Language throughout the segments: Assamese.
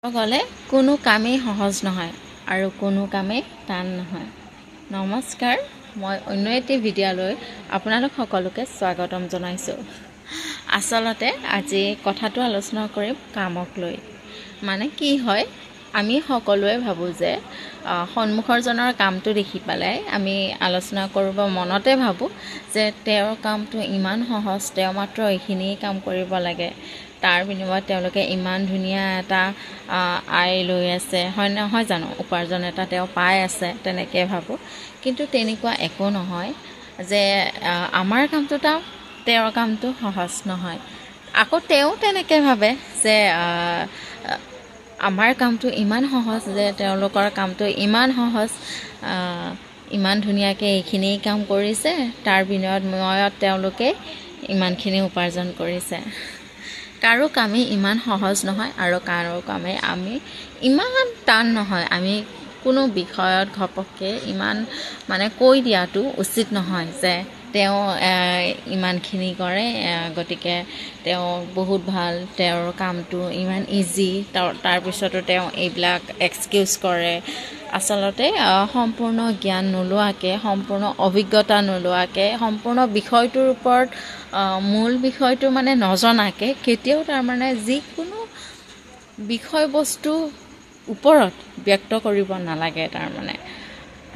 গ'লে কোনো কামেই সহজ নহয় আৰু কোনো কামেই টান নহয়। নমস্কাৰ, মই অন্য এটি ভিডিঅ'লৈ আপোনালোক সকলোকে স্বাগতম জনাইছোঁ। আচলতে আজি কথাটো আলোচনা কৰিম কামক লৈ। মানে কি হয়, আমি সকলোৱে ভাবোঁ যে সন্মুখৰ জনৰ কামটো দেখি পেলাই আমি আলোচনা কৰিব মনতে ভাবোঁ যে তেওঁৰ কামটো ইমান সহজ, তেওঁ মাত্ৰ এইখিনি কাম কৰিব লাগে, তাৰ বিনিময়ত তেওঁলোকে ইমান ধুনীয়া এটা আয় লৈ আছে, হয় নহয় জানো, উপাৰ্জন এটা তেওঁ পাই আছে, তেনেকৈ ভাবোঁ। কিন্তু তেনেকুৱা একো নহয় যে আমাৰ কামটো তেওঁৰ কামটো সহজ নহয়। আকৌ তেওঁ তেনেকৈ ভাবে যে আমাৰ কামটো ইমান সহজ যে তেওঁলোকৰ কামটো ইমান সহজ, ইমান ধুনীয়াকৈ এইখিনি কাম কৰিছে, তাৰ বিনিময়ত তেওঁলোকে ইমানখিনি উপাৰ্জন কৰিছে। কাৰো কামেই ইমান সহজ নহয় আৰু কাৰো কামেই আমি ইমান টান নহয়। আমি কোনো বিষয়ত ঘপককৈ ইমান কৈ দিয়াটো উচিত নহয় যে তেওঁ ইমানখিনি কৰে, গতিকে তেওঁ বহুত ভাল, তেওঁৰ কামটো ইমান ইজি, তাৰপিছতো তেওঁ এইবিলাক এক্সকিউজ কৰে। আচলতে সম্পূৰ্ণ জ্ঞান নোলোৱাকৈ, সম্পূৰ্ণ অভিজ্ঞতা নোলোৱাকৈ, সম্পূৰ্ণ বিষয়টোৰ ওপৰত মূল বিষয়টো নজনাকৈ কেতিয়াও যিকোনো বিষয়বস্তু ওপৰত ব্যক্ত কৰিব নালাগে।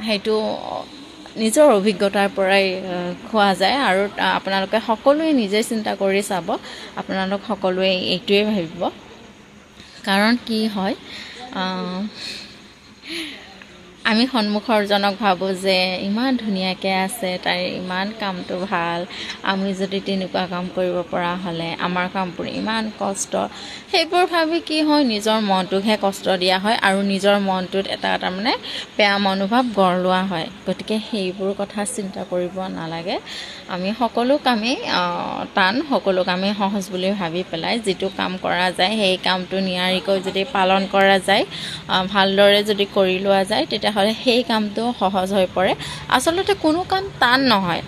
সেইটো নিজৰ অভিজ্ঞতাৰ পৰাই খোৱা যায়। আৰু আপোনালোকে সকলোৱে নিজে চিন্তা কৰি চাব, আপোনালোক সকলোৱে এইটোৱে ভাবিব। কাৰণ কি হয়, আমি সন্মুখৰজনক ভাবোঁ যে ইমান ধুনীয়াকৈ আছে, তাইৰ ইমান কামটো ভাল, আমি যদি তেনেকুৱা কাম কৰিব পৰা হ'লে, আমাৰ কামবোৰ ইমান কষ্ট, সেইবোৰ ভাবি কি হয়, নিজৰ মনটোকহে কষ্ট দিয়া হয় আৰু নিজৰ মনটোত এটা বেয়া মনোভাৱ গঢ় লোৱা হয়। গতিকে সেইবোৰ কথা চিন্তা কৰিব নালাগে। আমি সকলো কামেই টান, সকলো কামেই সহজ বুলি ভাবি পেলাই যিটো কাম কৰা যায়, সেই কামটো নিয়াৰিকৈ যদি পালন কৰা যায়, ভালদৰে যদি কৰি লোৱা যায়, তেতিয়াহ'লে সেই কামটো সহজ হৈ পৰে। আচলতে কোনো কাম টান নহয়,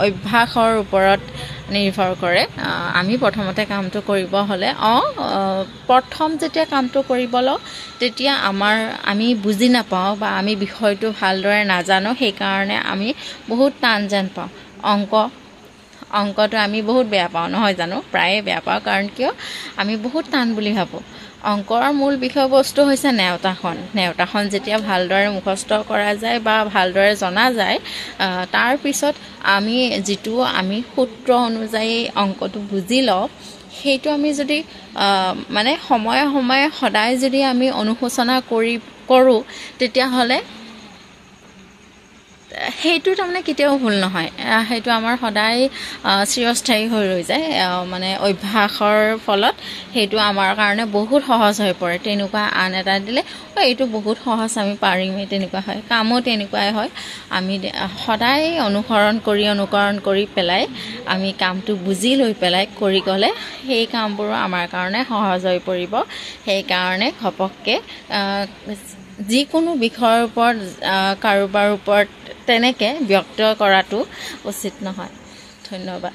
অভ্যাসৰ ওপৰত নিৰ্ভৰ কৰে। আমি প্ৰথমতে কামটো কৰিব হ'লে প্ৰথম যেতিয়া কামটো কৰিব লওঁ, তেতিয়া আমি বুজি নাপাওঁ বা আমি বিষয়টো ভালদৰে নাজানো, সেইকাৰণে আমি বহুত টান যেন পাওঁ। অংকটো আমি বহুত বেয়া পাওঁ, নহয় জানো, প্ৰায়ে বেয়া পাওঁ। কাৰণ কিয়, আমি বহুত টান বুলি ভাবোঁ। অংকৰ মূল বিষয়বস্তু হৈছে নেওতাখন যেতিয়া ভালদৰে মুখস্থ কৰা যায় বা ভালদৰে জনা যায়, তাৰপিছত যিটো আমি সূত্ৰ অনুযায়ী অংকটো বুজি লওঁ, সেইটো আমি যদি সময়ে সময়ে সদায় যদি আমি অনুশোচনা কৰোঁ, তেতিয়াহ'লে সেইটো কেতিয়াও ভুল নহয়। সেইটো আমাৰ সদায় চিৰস্থায়ী হৈ ৰৈ যায়। অভ্যাসৰ ফলত সেইটো আমাৰ কাৰণে বহুত সহজ হৈ পৰে। তেনেকুৱা আন এটা দিলে এইটো বহুত সহজ, আমি পাৰিমেই, তেনেকুৱা হয়। কামো তেনেকুৱাই হয়। আমি সদায় অনুকৰণ কৰি পেলাই আমি কামটো বুজি লৈ পেলাই কৰি গ'লে সেই কামবোৰো আমাৰ কাৰণে সহজ হৈ পৰিব। সেইকাৰণে ঘপককৈ যিকোনো বিষয়ৰ ওপৰত কাৰোবাৰ ওপৰত তেনেকৈ ব্যক্ত কৰাটো উচিত নহয়। ধন্যবাদ।